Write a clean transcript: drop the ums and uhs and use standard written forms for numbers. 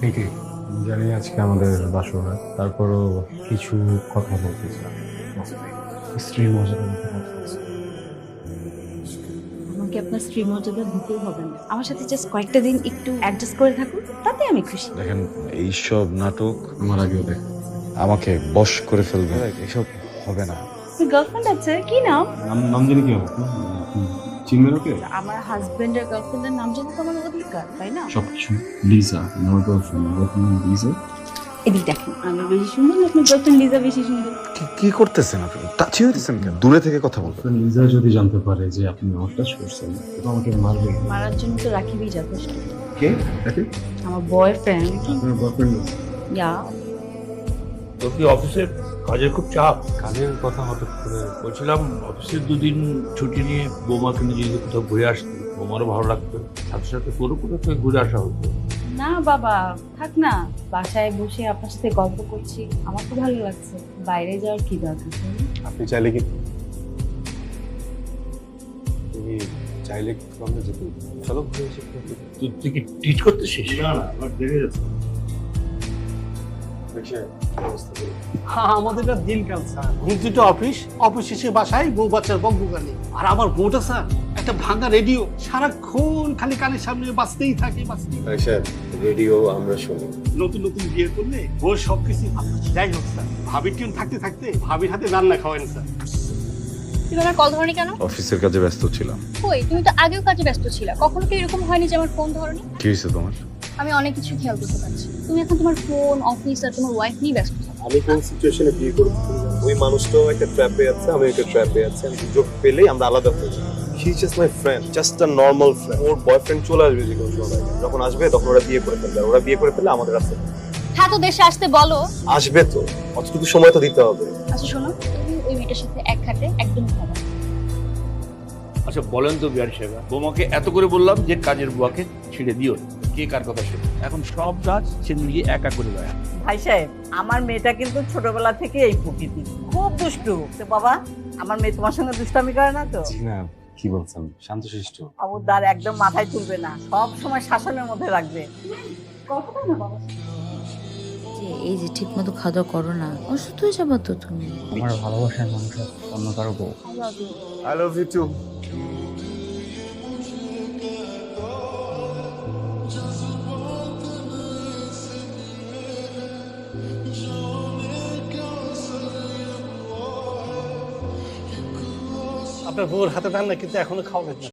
ঠিকই জানি আজকে আমাদের বাসর, তারপরও কিছু কথা বলতে চাই। স্ত্রীর মর্যাদা দিতে কথা আছে। আমাকে আপনার স্ত্রী মর্যাদা দিতেই হবে না, আমার সাথে জাস্ট কয়েকটা দিন একটু অ্যাডজাস্ট করে থাকুন, তাতে আমি খুশি। দেখেন এইসব নাটক আমার আগেও দেখ। আমাকে বশ করে ফেলবে, এসব হবে না। গার্লফ্রেন্ড আছে, কি নাম? নাম নাম জেনে কি হবে? চিনবেন ওকে? আমার হাজবেন্ডের গার্লফ্রেন্ডের নাম জানি তো আমার অধিকার, তাই না? সবকিছু লিজা, আমার গার্লফ্রেন্ড, লিজা। এদিক দেখেন, আমি বেশি সুন্দর না আপনার গার্লফ্রেন্ড লিজা বেশি সুন্দর? কি করতেছেন আপনি? টাচি হইতেছেন কেন? দূরে থেকে কথা বলবেন। লিজা যদি জানতে পারে যে আপনি আমার টাচ করছেন, তো আমাকে মারবে। মারার জন্য তো রাখিবই যথেষ্ট। কে? রাকিব? আমার বয়ফ্রেন্ড। আপনার বয়ফ্রেন্ড? ইয়া। তোর কি অফিসের কাজের খুব চাপ? কাজের কথা হঠাৎ করে। বলছিলাম অফিসের দুদিন ছুটি নিয়ে বৌমাকে নিয়ে যদি কোথাও ঘুরে আসতে, বৌমারও ভালো লাগতো, সাথে সাথে তোরও কোথাও ঘুরে আসা হতো। না বাবা, থাক না, বাসায় বসে আপনার সাথে গল্প করছি, আমার তো ভালো লাগছে, বাইরে যাওয়ার কি দরকার? আপনি চাইলে কি তুমি চাইলে কি আমরা যেতে চলো ঘুরে এসে তুই কি ট্রিট করতেছিস? না আমার দেরি যাচ্ছে। হ্যাঁ, আমাদের এটা দিনকাল স্যার, ঘুম থেকে অফিস, অফিস শেষে বাসায় বউ বাচ্চার বকবকানি। আর আমার বউটা স্যার একটা ভাঙা রেডিও, সারাক্ষণ খালি কানের সামনে বাজতেই থাকে। রেডিও আমরা শুনি। নতুন নতুন বিয়ে করলে বউ সবকিছু ভালো। যাই হোক স্যার, ভাবির টিউন থাকতে থাকতে ভাবির হাতে রান্না খাওয়ান স্যার। তুমি আমার কল ধরনি কেন? অফিসের কাজে ব্যস্ত ছিলাম। কই, তুমি তো আগেও কাজে ব্যস্ত ছিলা, কখনো কি এরকম হয়নি যে আমার ফোন ধরনি? কি হয়েছে তোমার? আমি অনেক কিছু খেয়াল করতে পারছি, তুমি এখন তোমার ফোন, অফিস আর তোমার ওয়াইফ নিয়ে ব্যস্ত থাকো। আমি কোন সিচুয়েশনে বিয়ে করেছি ওই মানুষটাও একটা ট্র্যাপে আছে, আমি একটা ট্র্যাপে আছি। আমি সুযোগ পেলেই আমরা আলাদা হয়ে যাই। He is just my friend, just a normal friend. Or boyfriend চলে আসবে যে কোনো সময়, যখন আসবে তখন ওরা বিয়ে করে ফেলবে। আর ওরা বিয়ে করে ফেললে আমাদের আছে হ্যাঁ, তো দেশে আসতে বলো। আসবে তো, অতটুকু সময় তো দিতে হবে। আচ্ছা শোনো, তুমি ওই মেয়েটার সাথে এক খাটে একদম খাবো। আচ্ছা বলেন তো বিহারি সাহেব, বৌমাকে এত করে বললাম যে কাজের বুয়াকে ছেড়ে দিও, কে কার কথা শুনে এখন সব কাজ সে নিজে একা করে বেড়ায়। ভাই সাহেব, আমার মেয়েটা কিন্তু ছোটবেলা থেকে এই প্রকৃতি, খুব দুষ্টু। তো বাবা, আমার মেয়ে তোমার সঙ্গে দুষ্টামি করে না তো? না, কি বলছেন? শান্তশিষ্ট। খবরদার, একদম মাথায় তুলবে না, সব সময় শাসনের মধ্যে রাখবে। যে এই যে ঠিক মতো খাওয়া দাওয়া করো না, অসুস্থ হয়ে যাবো তো তুমি। আমার ভালোবাসার মানুষ অন্য কারো বউ। I love you too. আপনার বউর হাতে রান্না কিন্তু এখনো খাওয়াবেন না।